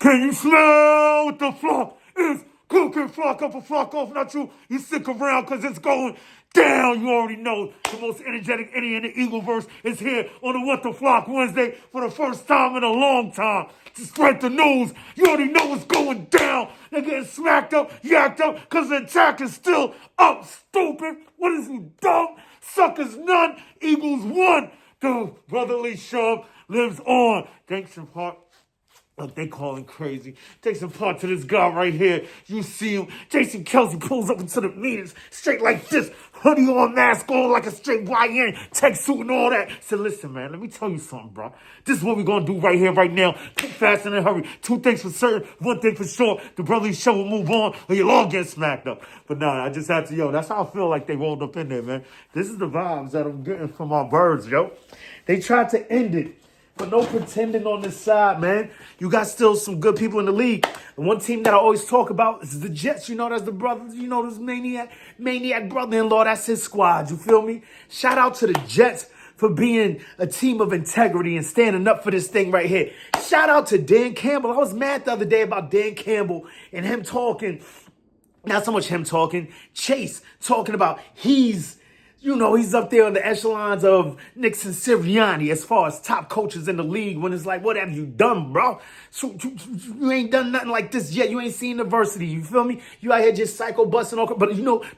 Can you smell what the flock is cooking? Flock up a flock off, not you. You stick around because it's going down. You already know the most energetic inning in the Eagleverse is here on the What the Flock Wednesday for the first time in a long time. To spread the news, you already know what's going down. They're getting smacked up, yacked up, because the attack is still up, stupid. What is you, dumb? Suckers none, Eagles one. The brotherly shove lives on. Thanks in part. Look, they calling crazy. Thanks in part to this guy right here. You see him. Jason Kelsey pulls up into the meetings straight like this. Hoodie on, mask on like a straight YN. Tech suit and all that. So listen, man, let me tell you something, bro. This is what we're going to do right here, right now. Quick, fast, and in a hurry. Two things for certain. One thing for sure. The brotherly show will move on or you'll all get smacked up. But nah, I just had to, that's how I feel like they rolled up in there, man. This is the vibes that I'm getting from our birds, yo. They tried to end it. But no pretending on this side, man. You got still some good people in the league. The one team that I always talk about is the Jets. That's the brothers. This maniac brother-in-law. That's his squad. You feel me? Shout out to the Jets for being a team of integrity and standing up for this thing right here. Shout out to Dan Campbell. I was mad the other day about Dan Campbell and him talking. Not so much him talking. Chase talking about he's up there on the echelons of Nick and Sirianni as far as top coaches in the league when it's like, what have you done, bro? So, you ain't done nothing like this yet. You ain't seen adversity. You feel me? You out here just psycho busting all, but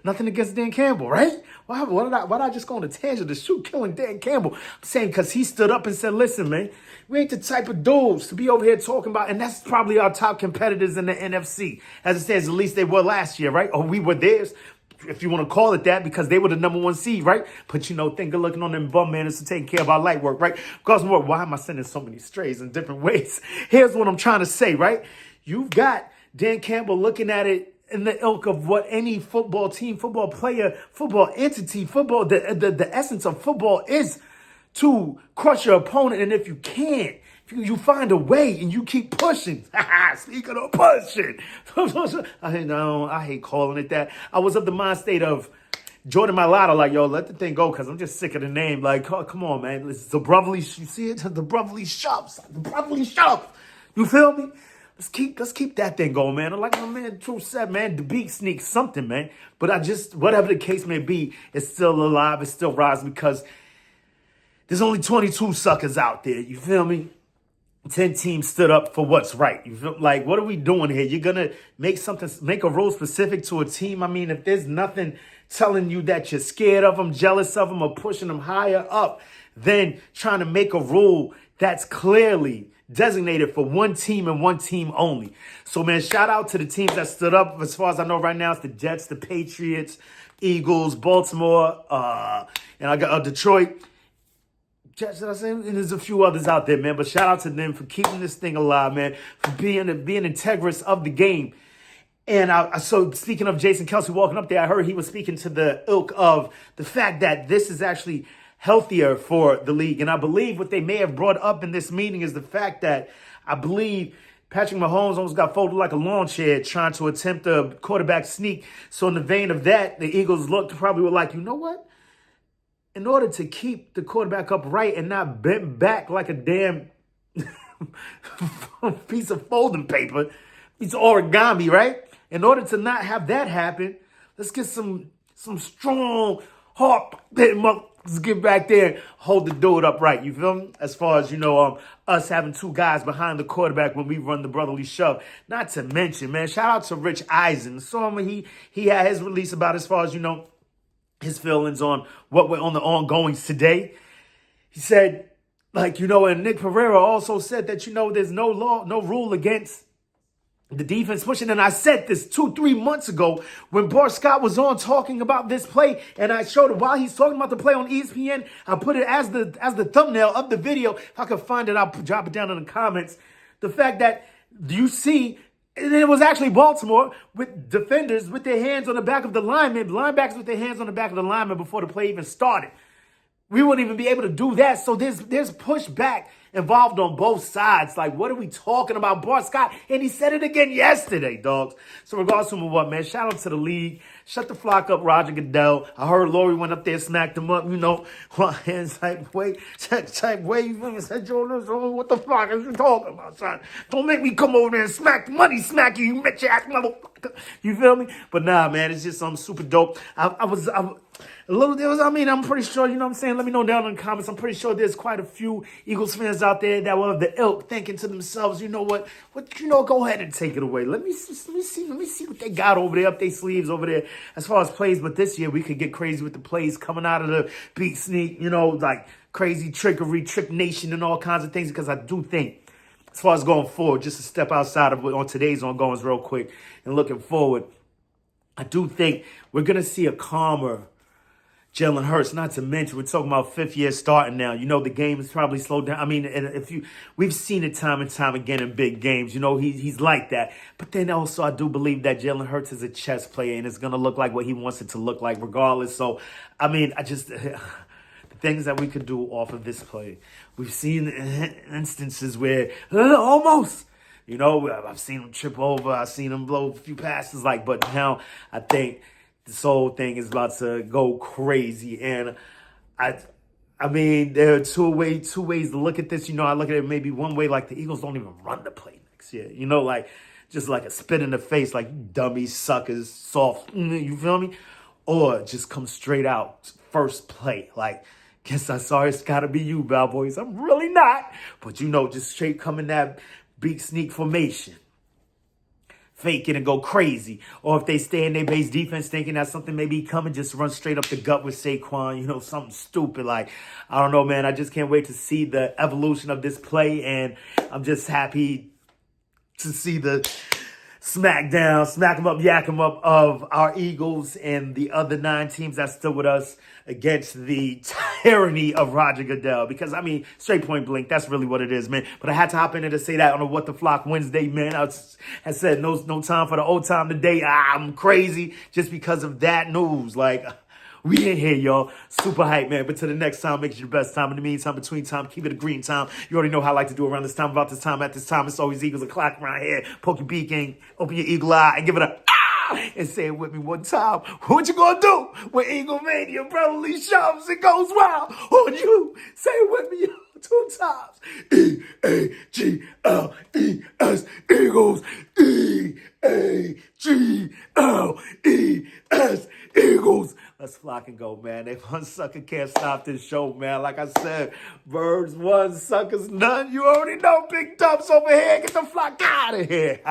nothing against Dan Campbell, right? Why did I just go on a tangent to shoot killing Dan Campbell? I'm saying because he stood up and said, listen, man, we ain't the type of dudes to be over here talking about, and that's probably our top competitors in the NFC. As it says, at least they were last year, right? Or we were theirs, if you want to call it that, because they were the number one seed, right? But, think of looking on them bum manners to taking care of our light work, right? Because more, why am I sending so many strays in different ways? Here's what I'm trying to say, right? You've got Dan Campbell looking at it in the ilk of what any football team, football player, football entity, football, the essence of football is to crush your opponent. And if you can't, you find a way and you keep pushing. Speaking of pushing. I hate calling it that. I was of the mind state of Jordan Mailata, like, yo, let the thing go because I'm just sick of the name. Like, oh, come on, man. It's the brotherly, you see it? The brotherly shops. The brotherly shop. You feel me? Let's keep that thing going, man. Like my man True said, man, the beat sneaks something, man. But whatever the case may be, it's still alive. It's still rising because there's only 22 suckers out there. You feel me? 10 teams stood up for what's right. You feel like, what are we doing here? You're going to make a rule specific to a team. I mean, if there's nothing telling you that you're scared of them, jealous of them, or pushing them higher up, then trying to make a rule that's clearly designated for one team and one team only. So, man, shout out to the teams that stood up. As far as I know right now, it's the Jets, the Patriots, Eagles, Baltimore, and I got Detroit. And there's a few others out there, man. But shout out to them for keeping this thing alive, man. For being integrous of the game. And so speaking of Jason Kelsey walking up there, I heard he was speaking to the ilk of the fact that this is actually healthier for the league. And I believe what they may have brought up in this meeting is the fact that I believe Patrick Mahomes almost got folded like a lawn chair trying to attempt a quarterback sneak. So in the vein of that, the Eagles probably were like, you know what? In order to keep the quarterback upright and not bent back like a damn piece of folding paper, it's origami, right? In order to not have that happen, let's get some strong heart. Let's get back there and hold the dude upright. You feel me? As far as, us having two guys behind the quarterback when we run the brotherly shove. Not to mention, man, shout out to Rich Eisen. Saw him, he had his release about as far as, his feelings on what went on the ongoings today. He said, and Nick Pereira also said that, there's no law, no rule against the defense pushing. And I said this 2-3 months ago when Bart Scott was on talking about this play. And I showed it while he's talking about the play on ESPN. I put it as the thumbnail of the video. If I could find it, I'll drop it down in the comments. The fact that you see, and it was actually Baltimore with defenders with their hands on the back of the linemen, linebackers with their hands on the back of the linemen before the play even started. We wouldn't even be able to do that. So there's pushback involved on both sides. Like, what are we talking about? Bart Scott, and he said it again yesterday, dogs. So regardless of what, man, shout out to the league. Shut the flock up, Roger Goodell. I heard Lori went up there, smacked him up, you know. Hands like, wait, you said, Joe, what the fuck are you talking about, son? Don't make me come over there and smack you bitch ass motherfucker. You feel me? But nah, man, it's just something super dope. I'm pretty sure, you know what I'm saying? Let me know down in the comments. I'm pretty sure there's quite a few Eagles fans out there that were of the ilk thinking to themselves, you know what, go ahead and take it away. Let me see what they got over there, up their sleeves over there as far as plays. But this year we could get crazy with the plays coming out of the beat sneak, you know, like crazy trickery, trick nation and all kinds of things, because I do think as far as going forward, just to step outside of on today's ongoings real quick and looking forward, I do think we're going to see a calmer Jalen Hurts, not to mention, we're talking about fifth year starting now. You know, the game has probably slowed down. I mean, and we've seen it time and time again in big games. You know, he's like that. But then also, I do believe that Jalen Hurts is a chess player and it's going to look like what he wants it to look like regardless. So, I mean, the things that we could do off of this play. We've seen instances where almost, you know, I've seen him trip over. I've seen him blow a few passes, but now I think this whole thing is about to go crazy. And I mean, there are two ways to look at this. You know, I look at it maybe one way, like the Eagles don't even run the play next year. You know, like just like a spit in the face, like dummies, suckers, soft. You feel me? Or just come straight out first play. Like, guess I'm sorry, it's got to be you, Cowboys. I'm really not. But, you know, just straight come in that beat sneak formation. Fake it and go crazy. Or if they stay in their base defense thinking that something may be coming, just run straight up the gut with Saquon, you know, something stupid. Like, I don't know, man. I just can't wait to see the evolution of this play. And I'm just happy to see the smack 'em up, yak 'em up of our Eagles and the other 9 teams that's still with us against the tyranny of Roger Goodell. Because, I mean, straight point blank, that's really what it is, man. But I had to hop in there to say that on a What the Flock Wednesday, man. I said no time for the old time today. I'm crazy just because of that news. Like, we in here, y'all. Super hype, man. But till the next time, make it your best time. In the meantime, between time, keep it a green time. You already know how I like to do around this time, about this time, at this time. It's always Eagles o'clock around here. Poke your beak in, open your eagle eye, and give it a and say it with me one time. What you gonna do when Eagle Mania brotherly shoves and goes wild on you? Say it with me 2 times. E-A-G-L-E-S, Eagles. E-A-G-L-E-S, Eagles. Let's flock and go, man. If one sucker can't stop this show, man. Like I said, birds one, suckers none. You already know, big dumps over here. Get the flock out of here.